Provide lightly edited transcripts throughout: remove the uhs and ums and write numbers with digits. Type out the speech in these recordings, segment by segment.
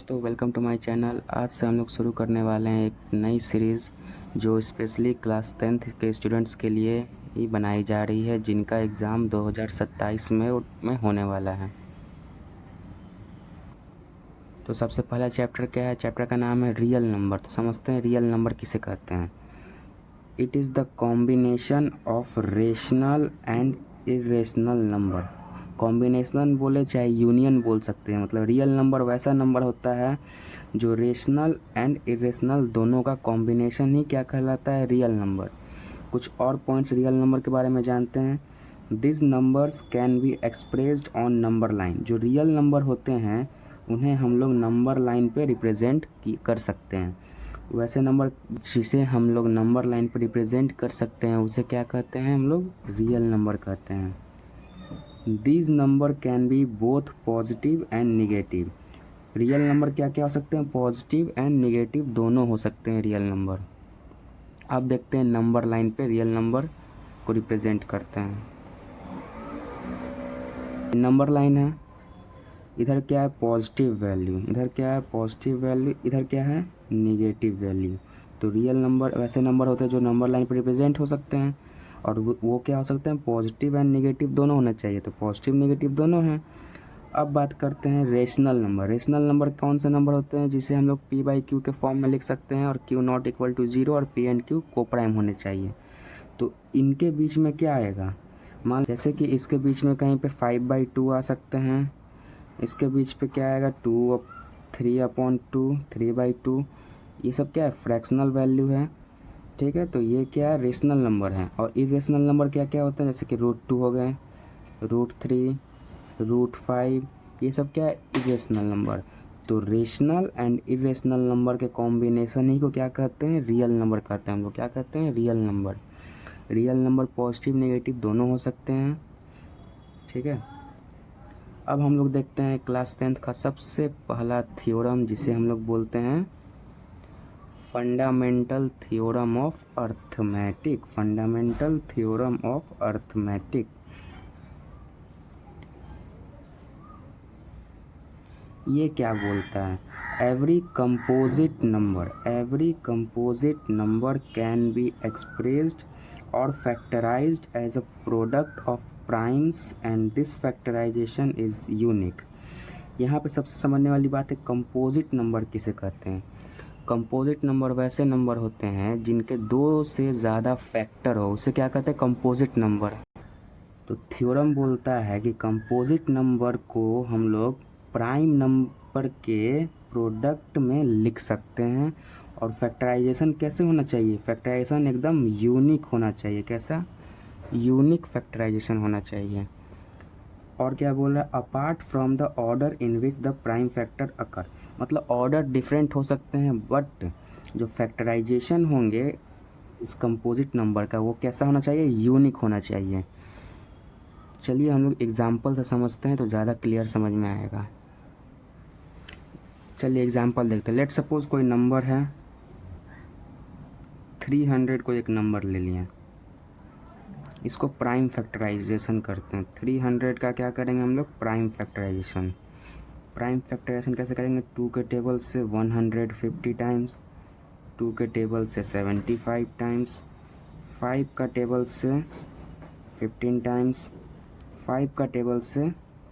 दोस्तों, welcome to my channel. आज से हम लोग शुरू करने वाले हैं एक नई सीरीज़ जो स्पेशली क्लास 10th के स्टूडेंट्स के लिए ही बनाई जा रही है, जिनका एग्ज़ाम 2027 में होने वाला है। तो सबसे पहला चैप्टर क्या है? चैप्टर का नाम है रियल नंबर। तो समझते हैं रियल नंबर किसे कहते हैं। It is the combination of rational and irrational number. Combination बोले चाहे यूनियन बोल सकते हैं, मतलब रियल नंबर वैसा नंबर होता है जो रेशनल एंड इरेशनल दोनों का कॉम्बिनेशन ही क्या कहलाता है? Real number. कुछ और पॉइंट्स रियल नंबर के बारे में जानते हैं। This numbers can be expressed on number line. जो रियल नंबर होते हैं उन्हें हम लोग नंबर लाइन पे रिप्रेजेंट कर सकते हैं। वैसे नंबर जिसे हम लोग नंबर लाइन पर रिप्रेजेंट कर सकते हैं उसे क्या कहते हैं? हम लोग रियल नंबर कहते हैं। These number can B both positive and negative. Real number क्या क्या हो सकते हैं? पॉजिटिव एंड निगेटिव दोनों हो सकते हैं रियल नंबर। अब देखते हैं नंबर लाइन पे रियल नंबर को रिप्रेजेंट करते हैं। नंबर लाइन है, इधर क्या है? पॉजिटिव वैल्यू, इधर क्या है? पॉजिटिव वैल्यू, इधर क्या है? Negative value. तो रियल नंबर वैसे नंबर होते हैं जो नंबर लाइन पर रिप्रेजेंट हो सकते हैं, और वो क्या हो सकते हैं? पॉजिटिव एंड निगेटिव दोनों होना चाहिए। तो पॉजिटिव निगेटिव दोनों हैं। अब बात करते हैं रेशनल नंबर। रेशनल नंबर कौन से नंबर होते हैं जिसे हम लोग पी बाई क्यू के फॉर्म में लिख सकते हैं, और q not equal to zero और पी एंड क्यू को प्राइम होने चाहिए। तो इनके बीच में क्या आएगा? मान जैसे कि इसके बीच में कहीं पे 5/2 आ सकते हैं, इसके बीच पे क्या आएगा? 3/2, 3/2। ये सब क्या है? फ्रैक्शनल वैल्यू है। ठीक है, तो ये क्या है? रेशनल नंबर है। और इरेशनल नंबर क्या क्या होता है? जैसे कि √2 हो गए, √3, √5, ये सब क्या है? Irrational number. तो रेशनल एंड इरेशनल नंबर के कॉम्बिनेशन ही को क्या कहते हैं? रियल नंबर कहते हैं। हम लोग क्या कहते हैं? Real number. Real number positive negative दोनों हो सकते हैं। ठीक है, अब हम लोग देखते हैं क्लास 10th का सबसे पहला थ्योरम, जिसे हम लोग बोलते हैं fundamental theorem of arithmetic. Fundamental theorem of arithmetic. ये क्या बोलता है? Every composite number can be expressed और factorized as a product of primes and this factorization is unique. यहाँ पे सबसे समझने वाली बात है, कंपोजिट नंबर किसे कहते हैं? कंपोजिट नंबर वैसे नंबर होते हैं जिनके 2 से ज़्यादा फैक्टर हो, उसे क्या कहते हैं? Composite number. तो थ्योरम बोलता है कि कंपोजिट नंबर को हम लोग प्राइम नंबर के प्रोडक्ट में लिख सकते हैं। और फैक्टराइजेशन कैसे होना चाहिए? फैक्टराइजेशन एकदम यूनिक होना चाहिए। कैसा? यूनिक फैक्टराइजेशन होना चाहिए। और क्या बोल रहा है? Apart from the order in which the prime factor occur. मतलब ऑर्डर डिफरेंट हो सकते हैं, बट जो फैक्टराइजेशन होंगे इस कंपोजिट नंबर का वो कैसा होना चाहिए? यूनिक होना चाहिए। चलिए हम लोग एग्जाम्पल से समझते हैं तो ज़्यादा क्लियर समझ में आएगा। चलिए एग्जाम्पल देखते हैं। लेट सपोज कोई नंबर है 300, को एक नंबर ले लिया, इसको प्राइम फैक्टराइजेशन करते हैं। 300 का क्या करेंगे हम लोग? Prime factorisation. प्राइम फैक्टराइजेशन कैसे करेंगे? 2 के टेबल से 150 टाइम्स, 2 के टेबल से 75 टाइम्स, 5 का टेबल से 15 टाइम्स, 5 का टेबल से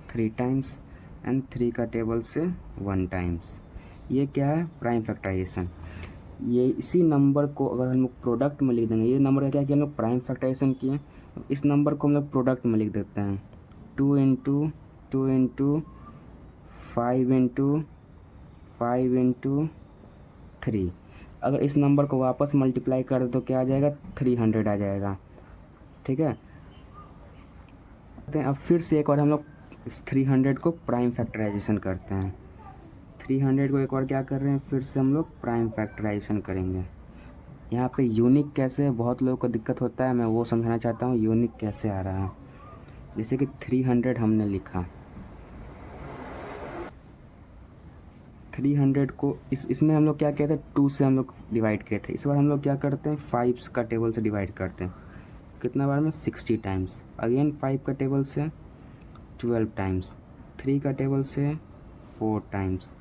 3 टाइम्स एंड 3 का टेबल से 1 टाइम्स। ये क्या है? Prime factorisation. ये इसी नंबर को अगर हम लोग प्रोडक्ट में लिख देंगे, ये नंबर का क्या किया हम लोग? प्राइम फैक्टराइजेशन किए। इस नंबर को हम लोग प्रोडक्ट में लिख देते हैं। 2 इंटू 2 इंटू 5 इंटू 5 इंटू 3। अगर इस नंबर को वापस मल्टीप्लाई कर दे तो क्या आ जाएगा? 300 आ जाएगा। ठीक है, अब फिर से एक बार हम लोग इस 300 को प्राइम फैक्टराइजेशन करते हैं। 300 को एक बार क्या कर रहे हैं? फिर से हम लोग प्राइम फैक्टराइजेशन करेंगे। यहाँ पे यूनिक कैसे है, बहुत लोगों को दिक्कत होता है, मैं वो समझाना चाहता हूँ यूनिक कैसे आ रहा है। जैसे कि 300 हमने लिखा, 300 को इसमें हम लोग क्या कहते हैं? 2 से हम लोग डिवाइड किए थे। इस बार हम लोग क्या करते हैं? 5 का टेबल से डिवाइड करते हैं। कितना बार में? 60 टाइम्स। अगेन 5 का टेबल से 12 टाइम्स, 3 का टेबल से 4 टाइम्स,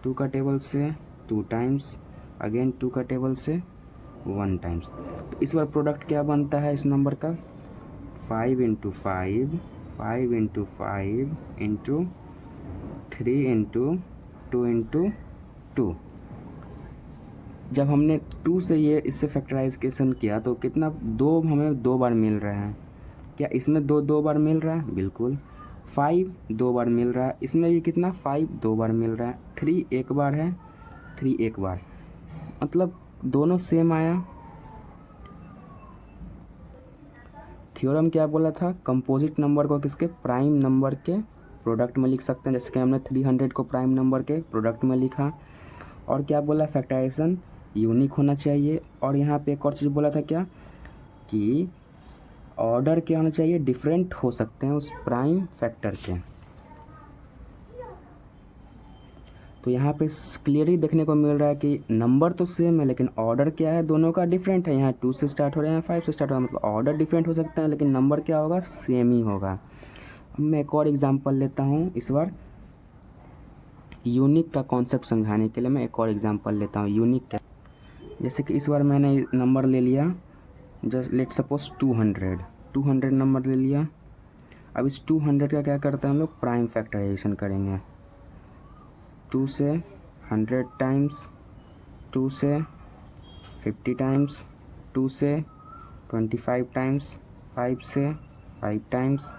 2 का टेबल से 2 टाइम्स, अगेन 2 का टेबल से 1 टाइम्स। तो इस बार प्रोडक्ट क्या बनता है इस नंबर का, 5 into 5, 5 into 5 into 3 into 2 into 2। जब हमने 2 से ये इससे फैक्टराइजेशन किया तो कितना, 2 हमें 2 बार मिल रहा है। क्या इसमें 2 बार मिल रहा है, बिल्कुल। 5 2 बार मिल रहा है, इसमें भी कितना, 5 2 बार मिल रहा है। 3 एक बार है, 3 एक बार, मतलब दोनों सेम आया। थ्योरम क्या बोला था, कंपोजिट नंबर को किसके, प्राइम नंबर के प्रोडक्ट में लिख सकते हैं, जैसे कि हमने 300 को प्राइम नंबर के प्रोडक्ट में लिखा। और क्या बोला, फैक्टराइजेशन यूनिक होना चाहिए। और यहाँ पे एक और चीज़ बोला था क्या, कि ऑर्डर क्या होना चाहिए, डिफरेंट हो सकते हैं उस प्राइम फैक्टर के। तो यहाँ पे क्लियरली देखने को मिल रहा है कि नंबर तो सेम है लेकिन ऑर्डर क्या है, दोनों का डिफरेंट है। यहाँ 2 से स्टार्ट हो रहे हैं, 5 से स्टार्ट हो रहा है, मतलब ऑर्डर डिफरेंट हो सकते हैं लेकिन नंबर क्या होगा, सेम ही होगा। अब मैं एक और एग्जांपल लेता हूँ, इस बार यूनिक का कॉन्सेप्ट समझाने के लिए मैं एक और एग्जांपल लेता हूँ यूनिक का। जैसे कि इस बार मैंने नंबर ले लिया, जस्ट लेट सपोज 200 नंबर ले लिया। अब इस 200 का क्या करते हैं हम लोग, प्राइम फैक्टराइजेशन करेंगे। 2 से 100 टाइम्स, 2 से 50 टाइम्स, 2 से 25 टाइम्स, 5 से 5 टाइम्स,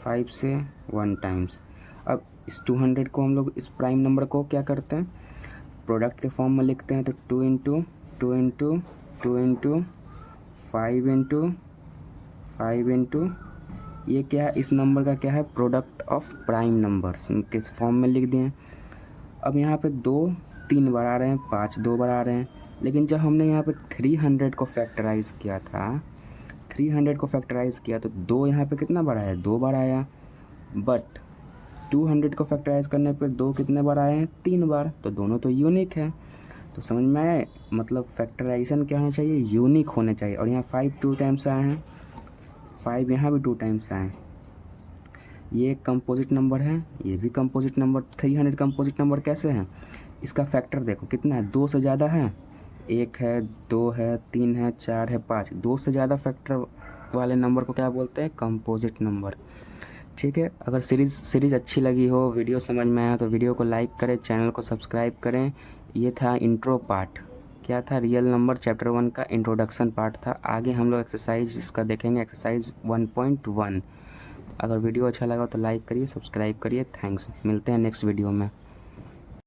5 से 1 टाइम्स। अब इस 200 को हम लोग, इस प्राइम नंबर को क्या करते हैं, प्रोडक्ट के फॉर्म में लिखते हैं। तो 2 into 2 into 2 into 5 into 5 into, ये क्या है, इस नंबर का क्या है, प्रोडक्ट ऑफ प्राइम नंबर्स के फॉर्म में लिख दिए। अब यहाँ पे 2 3 बार आ रहे हैं, 5 2 बार आ रहे हैं, लेकिन जब हमने यहाँ पे 300 को फैक्टराइज किया था, 300 को फैक्टराइज किया तो 2 यहाँ पे कितना बार आया, 2 बार आया। बट 200 को फैक्टराइज करने पर 2 कितने बार आए हैं, 3 बार। तो दोनों तो यूनिक है। तो समझ में आए, मतलब फैक्टराइजेशन क्या होना चाहिए, यूनिक होने चाहिए। और यहाँ 5 2 टाइम्स आए हैं, 5 यहाँ भी 2 टाइम्स आए हैं। ये एक कंपोजिट नंबर है, ये भी कंपोजिट नंबर। 300 कंपोजिट नंबर कैसे हैं, इसका फैक्टर देखो कितना है, 2 से ज़्यादा है, 1 है, 2 है, 3 है, 4 है, 5। 2 से ज़्यादा फैक्टर वाले नंबर को क्या बोलते हैं, कंपोजिट नंबर। ठीक है, अगर सीरीज़ अच्छी लगी हो, वीडियो समझ में आया तो वीडियो को लाइक करें, चैनल को सब्सक्राइब करें। ये था इंट्रो पार्ट, क्या था, रियल नंबर चैप्टर 1 का इंट्रोडक्शन पार्ट था। आगे हम लोग एक्सरसाइज इसका देखेंगे, एक्सरसाइज 1.1। अगर वीडियो अच्छा लगा तो लाइक करिए, सब्सक्राइब करिए। थैंक्स, मिलते हैं नेक्स्ट वीडियो में।